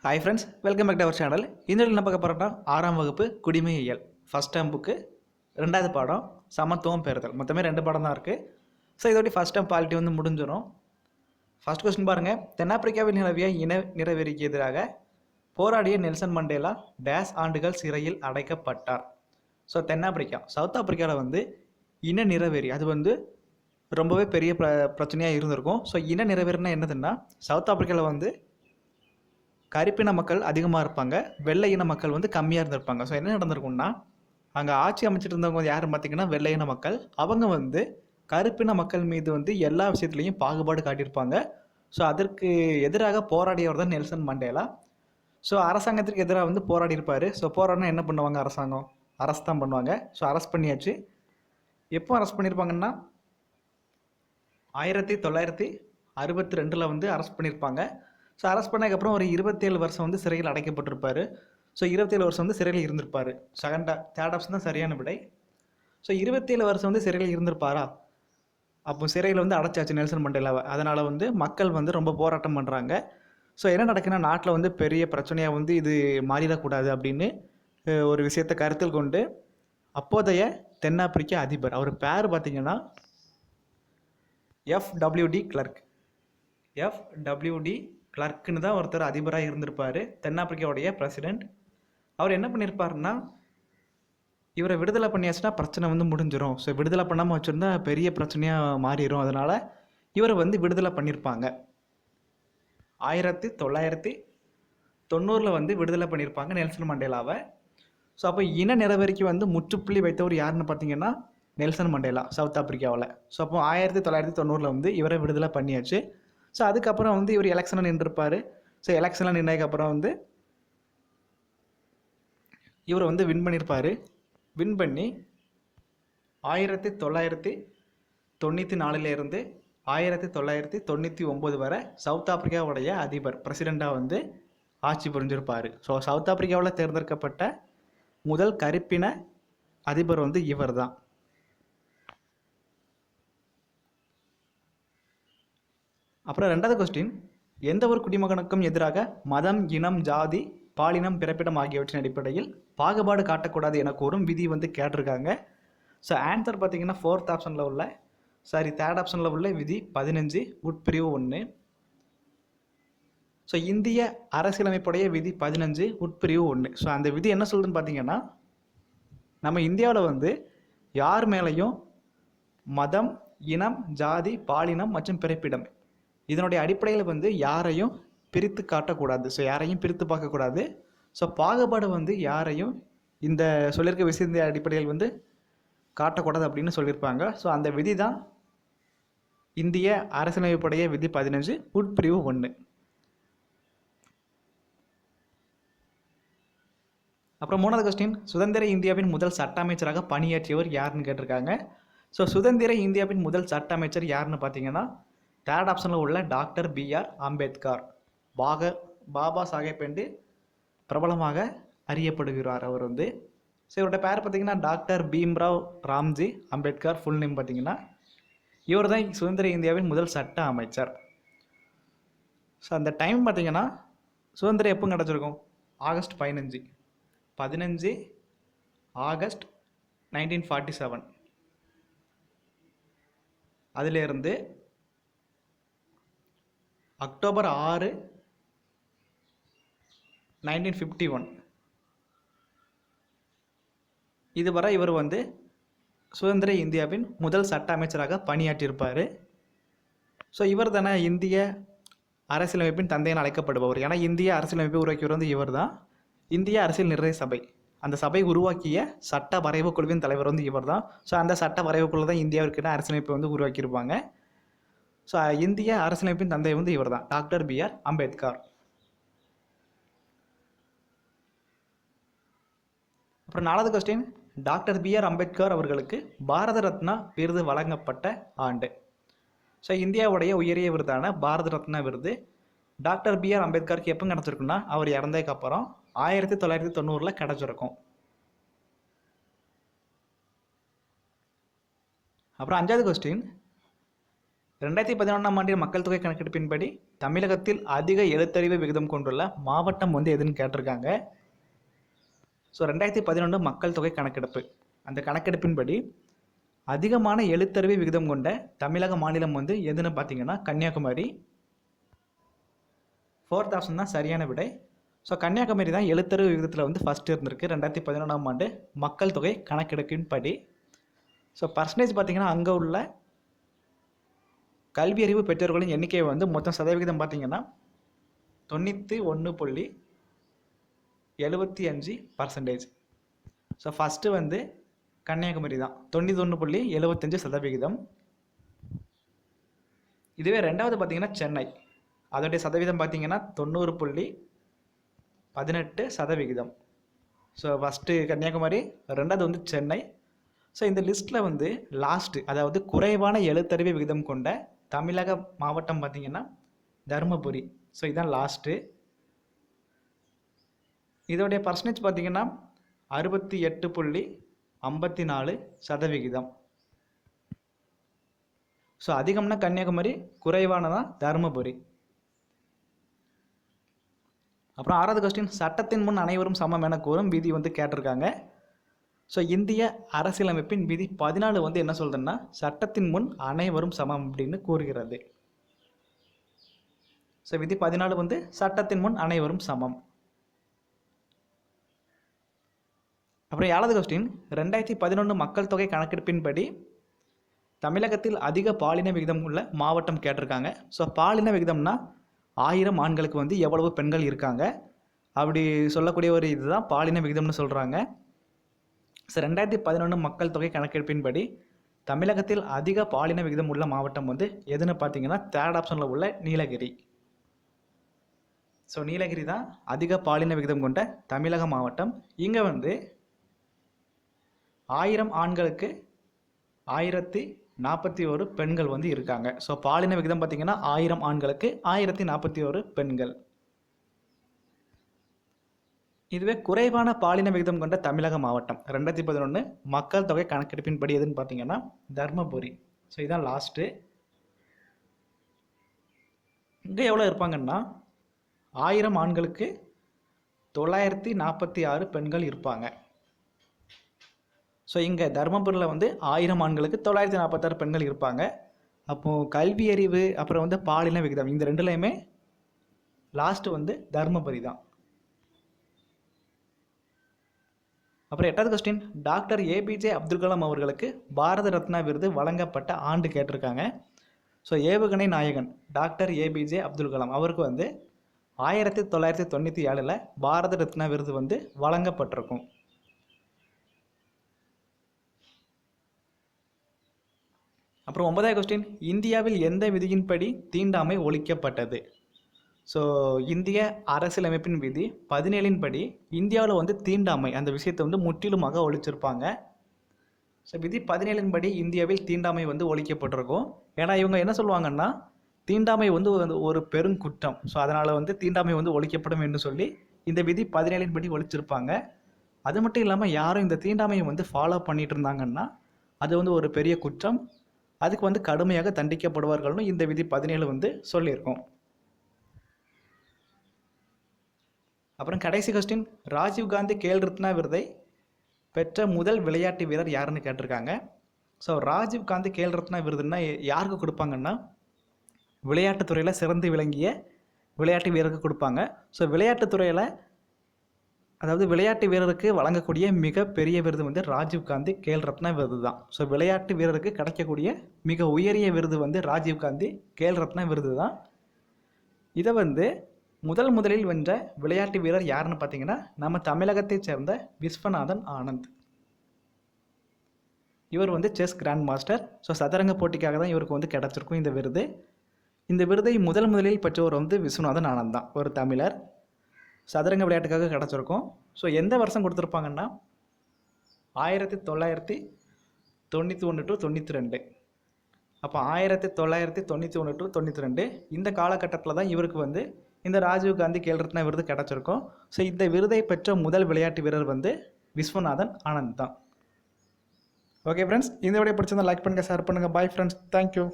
Hi friends, welcome back to our channel. இந்த என்ன பார்க்க போகிறோம்னா 6ஆம் வகுப்பு குடிமையியல் ஃபஸ்ட் டேர்ம் புக்கு 2வது பாடம் சமத்துவம் பெறுதல். மொத்தமே 2 பாடம் தான் இருக்குது. ஸோ இதோட ஃபஸ்ட் டேர்ம் பாலிட்டி வந்து முடிஞ்சிடும். ஃபஸ்ட் கொஸ்டின் பாருங்கள். தென்னாப்பிரிக்காவில் நிலவிய இன நிறவெறிக்கு எதிராக போராடிய நெல்சன் மண்டேலா டேஸ் ஆண்டுகள் சிறையில் அடைக்கப்பட்டார். ஸோ தென்னாப்பிரிக்கா, சவுத் ஆப்பிரிக்காவில் வந்து இன நிறவெறி அது வந்து ரொம்பவே பெரிய பிரச்சனையாக இருந்திருக்கும். ஸோ இன நிறவெறினா என்னதுன்னா, சவுத் ஆப்பிரிக்காவில் வந்து கருப்பின மக்கள் அதிகமாக இருப்பாங்க, வெள்ளை இன மக்கள் வந்து கம்மியாக இருந்திருப்பாங்க. ஸோ என்ன நடந்திருக்கும்னா, அங்கே ஆட்சி அமைச்சிட்டு இருந்தவங்க வந்து யாருன்னு பார்த்தீங்கன்னா வெள்ளை இன மக்கள். அவங்க வந்து கருப்பின மக்கள் மீது வந்து எல்லா விஷயத்துலையும் பாகுபாடு காட்டியிருப்பாங்க. ஸோ அதற்கு எதிராக போராடியவர் தான் நெல்சன் மண்டேலா. ஸோ அரசாங்கத்திற்கு எதிராக வந்து போராடி இருப்பார். ஸோ போராடினா என்ன பண்ணுவாங்க, அரசாங்கம் அரெஸ்ட் தான் பண்ணுவாங்க. ஸோ அரெஸ்ட் பண்ணியாச்சு. எப்போ அரெஸ்ட் பண்ணியிருப்பாங்கன்னா 1962 வந்து அரெஸ்ட் பண்ணியிருப்பாங்க. ஸோ அரெஸ்ட் பண்ணதுக்கப்புறம் ஒரு 27 வருஷம் வந்து சிறையில் அடைக்கப்பட்டிருப்பார். ஸோ 27 வருஷம் வந்து சிறையில் இருந்திருப்பார். தேர்ட் ஆப்ஷன் தான் சரியான விடை. ஸோ 27 வருஷம் வந்து சிறையில் இருந்திருப்பாரா? அப்போ சிறையில் வந்து அடைச்சாச்சு நெல்சன் மண்டேலாவை. அதனால் வந்து மக்கள் வந்து ரொம்ப போராட்டம் பண்ணுறாங்க. ஸோ என்ன நடக்குன்னா, நாட்டில் வந்து பெரிய பிரச்சனையாக வந்து இது மாறிடக்கூடாது அப்படின்னு ஒரு விஷயத்தை கருத்தில் கொண்டு அப்போதைய தென்னாப்பிரிக்க அதிபர், அவர் பேர் பார்த்திங்கன்னா எஃப்டபிள்யூடி கிளர்க்குன்னு தான் ஒருத்தர் அதிபராக இருந்திருப்பார், தென்னாப்பிரிக்காவுடைய பிரசிடெண்ட். அவர் என்ன பண்ணியிருப்பாருன்னா, இவரை விடுதலை பண்ணியாச்சுன்னா பிரச்சனை வந்து முடிஞ்சிடும். ஸோ விடுதலை பண்ணாமல் வச்சுருந்தா பெரிய பிரச்சனையாக மாறிடும். அதனால் இவரை வந்து விடுதலை பண்ணியிருப்பாங்க. 1990 வந்து விடுதலை பண்ணியிருப்பாங்க நெல்சன் மண்டேலாவை. ஸோ அப்போ இன நிறவெறிக்கு வந்து முற்றுப்புள்ளி வைத்தவர் யாருன்னு பார்த்தீங்கன்னா நெல்சன் மண்டேலா, சவுத் ஆப்பிரிக்காவில். ஸோ அப்போ 1990 வந்து இவரை விடுதலை பண்ணியாச்சு. ஸோ அதுக்கப்புறம் வந்து இவர் எலெக்ஷனில் நின்றுருப்பார். ஸோ எலெக்ஷனில் நின்றதுக்கப்புறம் வந்து இவர் வந்து வின் பண்ணியிருப்பார். வின் பண்ணி 1994 1999 வரை சவுத் ஆப்பிரிக்காவுடைய அதிபர், பிரசிடெண்ட்டாக வந்து ஆட்சி புரிஞ்சிருப்பார். ஸோ சவுத் ஆப்பிரிக்காவில் தேர்ந்தெடுக்கப்பட்ட முதல் கருப்பின அதிபர் வந்து இவர் தான். அப்புறம் 2வது கொஸ்டின், எந்த ஒரு குடிமகனுக்கும் எதிராக மதம், இனம், ஜாதி, பாலினம், பிறப்பிடம் ஆகியவற்றின் அடிப்படையில் பாகுபாடு காட்டக்கூடாது என கூறும் விதி வந்து கேட்டிருக்காங்க. ஸோ ஆன்சர் பார்த்தீங்கன்னா தேர்ட் ஆப்ஷனில் உள்ள விதி 15 உட்பிரிவு 1. ஸோ இந்திய அரசியலமைப்புடைய விதி 15 உட்பிரிவு 1. ஸோ அந்த விதி என்ன சொல்லுதுன்னு பார்த்தீங்கன்னா, நம்ம இந்தியாவில் வந்து யார் மேலேயும் மதம், இனம், ஜாதி, பாலினம் மற்றும் பிறப்பிடம் இதனுடைய அடிப்படையில் வந்து யாரையும் பிரித்து காட்டக்கூடாது. ஸோ யாரையும் பிரித்து பார்க்கக்கூடாது. ஸோ பாகுபாடு வந்து யாரையும் இந்த சொல்லியிருக்க விஷயத்தின் அடிப்படையில் வந்து காட்டக்கூடாது அப்படின்னு சொல்லியிருப்பாங்க. ஸோ அந்த விதி தான் இந்திய அரசியலமைப்புடைய விதி 15 உட்பிரிவு 1. அப்புறம் 3வது கொஸ்டின், சுதந்திர இந்தியாவின் முதல் சட்ட அமைச்சராக பணியாற்றியவர் யாருன்னு கேட்டிருக்காங்க. ஸோ சுதந்திர இந்தியாவின் முதல் சட்ட அமைச்சர் யாருன்னு பார்த்தீங்கன்னா தேர்ட் ஆப்ஷனில் உள்ள டாக்டர் B.R. அம்பேத்கர். பாபா சாஹேப் என்று பிரபலமாக அறியப்படுகிறார் அவர் வந்து. ஸோ இவரோட பேர் பார்த்தீங்கன்னா doctor Bhimrao Ramji Ambedkar. Full name பார்த்தீங்கன்னா இவர் தான் சுதந்திர இந்தியாவின் முதல் சட்ட அமைச்சர். ஸோ அந்த டைம் பார்த்தீங்கன்னா சுதந்திரம் எப்போ கிடச்சிருக்கும், ஆகஸ்ட் 15 ஆகஸ்ட் 1947. அதிலிருந்து அக்டோபர் 6 1951 இதுவரை இவர் வந்து சுதந்திர இந்தியாவின் முதல் சட்ட அமைச்சராக பணியாற்றியிருப்பார். ஸோ இவர் தானே இந்திய அரசியலமைப்பின் தந்தையென அழைக்கப்படுபவர். ஏன்னா இந்திய அரசியலமைப்பை உருவாக்கியவர் வந்து இவர் தான். இந்திய அரசியல் நிர்ணய சபை, அந்த சபை உருவாக்கிய சட்ட வரைவு குழுவின் தலைவர் வந்து இவர் தான். ஸோ அந்த சட்ட வரைவு குழு தான் இந்தியாவிற்கான அரசியலமைப்பை வந்து உருவாக்கியிருப்பாங்க. ஸோ இந்திய அரசியலமைப்பின் தந்தை வந்து இவர் தான், டாக்டர் B.R. அம்பேத்கர். அப்புறம் 4வது கொஸ்டின், டாக்டர் B.R. அம்பேத்கர் அவர்களுக்கு பாரத ரத்னா விருது வழங்கப்பட்ட ஆண்டு. ஸோ இந்தியாவுடைய உயரிய விருதான பாரத ரத்னா விருது டாக்டர் B.R. அம்பேத்கருக்கு எப்போ கிடச்சிருக்குன்னா, அவர் இறந்ததுக்கப்புறம் 1990 கிடச்சிருக்கும். அப்புறம் 5வது கொஸ்டின், 2011ஆம் ஆண்டின் மக்கள் தொகை கணக்கெடுப்பின்படி தமிழகத்தில் அதிக எழுத்தறிவு விகிதம் கொண்டுள்ள மாவட்டம் வந்து எதுன்னு கேட்டிருக்காங்க. ஸோ 2011 மக்கள் தொகை கணக்கெடுப்பு, அந்த கணக்கெடுப்பின்படி அதிகமான எழுத்தறிவு விகிதம் கொண்ட தமிழக மாநிலம் வந்து எதுன்னு பார்த்தீங்கன்னா கன்னியாகுமரி. 4th ஆப்ஷன் தான் சரியான விடை. ஸோ கன்னியாகுமரி தான் எழுத்தறிவு விகிதத்தில் வந்து ஃபஸ்ட்டு இருந்திருக்கு 2011ஆம் ஆண்டு மக்கள் தொகை கணக்கெடுப்பின்படி. ஸோ பர்சன்டேஜ் பார்த்தீங்கன்னா அங்கே உள்ள கல்வி அறிவு பெற்றோர்களின் எண்ணிக்கை வந்து மொத்தம் சதவிகிதம் பார்த்தீங்கன்னா 91.75%. ஸோ ஃபஸ்ட்டு வந்து கன்னியாகுமரி தான் 91.75%. இதுவே ரெண்டாவது பார்த்தீங்கன்னா சென்னை, அதோடைய சதவீதம் பார்த்தீங்கன்னா 90.18%. ஸோ ஃபஸ்ட்டு கன்னியாகுமரி, ரெண்டாவது வந்து சென்னை. ஸோ இந்த லிஸ்ட்டில் வந்து லாஸ்ட்டு, அதாவது குறைவான எழுத்தறிவு விகிதம் கொண்ட தமிழக மாவட்டம் பார்த்திங்கன்னா தருமபுரி. ஸோ இதுதான் லாஸ்ட்டு. இதோடைய பர்சன்டேஜ் பார்த்திங்கன்னா 68.54%. ஸோ அதிகம்னா கன்னியாகுமரி, குறைவானதான் தருமபுரி. அப்புறம் 6வது கொஸ்டின், சட்டத்தின் முன் அனைவரும் சமம் என கூறும் விதி வந்து கேட்டிருக்காங்க. ஸோ இந்திய அரசியலமைப்பின் விதி 14 வந்து என்ன சொல்றதுன்னா சட்டத்தின் முன் அனைவரும் சமம் அப்படின்னு கூறுகிறது. ஸோ விதி 14 வந்து சட்டத்தின் முன் அனைவரும் சமம். அப்புறம் 7வது கொஸ்டின், 2011 மக்கள் தொகை கணக்கெடுப்பின்படி தமிழகத்தில் அதிக பாலின விகிதம் உள்ள மாவட்டம் கேட்டிருக்காங்க. ஸோ பாலின விகிதம்னா 1000 ஆண்களுக்கு வந்து எவ்வளவு பெண்கள் இருக்காங்க அப்படி சொல்லக்கூடிய ஒரு இதுதான் பாலின விகிதம்னு சொல்கிறாங்க. ஸோ 2011 மக்கள் தொகை கணக்கெடுப்பின்படி தமிழகத்தில் அதிக பாலின விகிதம் உள்ள மாவட்டம் வந்து எதுன்னு பார்த்தீங்கன்னா 3rd ஆப்ஷனில் உள்ள நீலகிரி. ஸோ நீலகிரி தான் அதிக பாலின விகிதம் கொண்ட தமிழக மாவட்டம். இங்கே வந்து 1000 ஆண்களுக்கு 1041 பெண்கள் வந்து இருக்காங்க. ஸோ பாலின விகிதம் பார்த்தீங்கன்னா 1000 ஆண்களுக்கு 1041 பெண்கள். இதுவே குறைவான பாலின விகிதம் கொண்ட தமிழக மாவட்டம் 2011 மக்கள் தொகை கணக்கெடுப்பின்படி எதுன்னு பார்த்தீங்கன்னா தர்மபுரி. ஸோ இதுதான் லாஸ்ட்டு. இங்கே எவ்வளோ இருப்பாங்கன்னா 1000 ஆண்களுக்கு 946 பெண்கள் இருப்பாங்க. ஸோ இங்கே தருமபுரியில் வந்து 1000 ஆண்களுக்கு 946 பெண்கள் இருப்பாங்க. அப்போது கல்வி அறிவு அப்புறம் வந்து பாலின விகிதம் இந்த ரெண்டுலேயுமே லாஸ்ட்டு வந்து தருமபுரி தான். அப்புறம் 8வது question, doctor APJ Abdul Kalam அவர்களுக்கு பாரத ரத்னா விருது வழங்கப்பட்ட ஆண்டு கேட்டிருக்காங்க. ஸோ ஏவுகணை நாயகன் டாக்டர் ஏபிஜே அப்துல் கலாம் அவருக்கு வந்து 1997 பாரத ரத்னா விருது வந்து வழங்கப்பட்டிருக்கும். அப்புறம் 9வது கொஸ்டின், இந்தியாவில் எந்த விதியின்படி தீண்டாமை ஒழிக்கப்பட்டது? ஸோ இந்திய அரசியலமைப்பின் விதி 17 படி இந்தியாவில் வந்து தீண்டாமை அந்த விஷயத்தை வந்து முற்றிலுமாக ஒழிச்சிருப்பாங்க. ஸோ விதி 17 படி இந்தியாவில் தீண்டாமை வந்து ஒழிக்கப்பட்டிருக்கும். ஏன்னா இவங்க என்ன சொல்லுவாங்கன்னா தீண்டாமை வந்து ஒரு பெருங்குற்றம். ஸோ அதனால் வந்து தீண்டாமை வந்து ஒழிக்கப்படும் என்று சொல்லி இந்த விதி 17 படி ஒழிச்சிருப்பாங்க. அது மட்டும் இல்லாமல் யாரும் இந்த தீண்டாமையை வந்து ஃபாலோ பண்ணிட்டு இருந்தாங்கன்னா அது வந்து ஒரு பெரிய குற்றம், அதுக்கு வந்து கடுமையாக தண்டிக்கப்படுவார்கள்னு இந்த விதி 17 வந்து சொல்லியிருக்கோம். அப்புறம் கடைசி கொஸ்டின், ராஜீவ்காந்தி கேல் ரத்னா விருதை பெற்ற முதல் விளையாட்டு வீரர் யாருன்னு கேட்டிருக்காங்க. ஸோ ராஜீவ்காந்தி கேல் ரத்னா விருதுன்னா யாருக்கு கொடுப்பாங்கன்னா விளையாட்டுத்துறையில் சிறந்து விளங்கிய விளையாட்டு வீரருக்கு கொடுப்பாங்க. ஸோ விளையாட்டுத்துறையில் அதாவது விளையாட்டு வீரருக்கு வழங்கக்கூடிய மிகப்பெரிய விருது வந்து ராஜீவ்காந்தி கேல் ரத்னா விருது தான். ஸோ விளையாட்டு வீரருக்கு கிடைக்கக்கூடிய மிக உயரிய விருது வந்து ராஜீவ்காந்தி கேல் ரத்னா விருது தான். இதை வந்து முதலில் வென்ற விளையாட்டு வீரர் யாருன்னு பார்த்தீங்கன்னா நம்ம தமிழகத்தைச் சேர்ந்த விஸ்வநாதன் ஆனந்த். இவர் வந்து செஸ் கிராண்ட் மாஸ்டர். ஸோ சதுரங்க போட்டிக்காக தான் இவருக்கு வந்து கிடச்சிருக்கும் இந்த விருது. இந்த விருதை முதலில் பெற்றவர் வந்து விஸ்வநாதன் ஆனந்த் தான், ஒரு தமிழர். சதுரங்க விளையாட்டுக்காக கிடச்சிருக்கும். ஸோ எந்த வருஷம் கொடுத்துருப்பாங்கன்னா 1991 to 92. அப்போ 1991 to 92 இந்த காலகட்டத்தில் தான் இவருக்கு வந்து இந்த ராஜீவ்காந்தி கேல் ரத்னா விருது கிடச்சிருக்கும். ஸோ இந்த விருதை பெற்ற முதல் விளையாட்டு வீரர் வந்து விஸ்வநாதன் ஆனந்த் தான். ஓகே ஃப்ரெண்ட்ஸ், இந்த வீடியோ பிடிச்சிருந்தா லைக் பண்ணுங்கள், ஷேர் பண்ணுங்கள். Bye friends, thank you.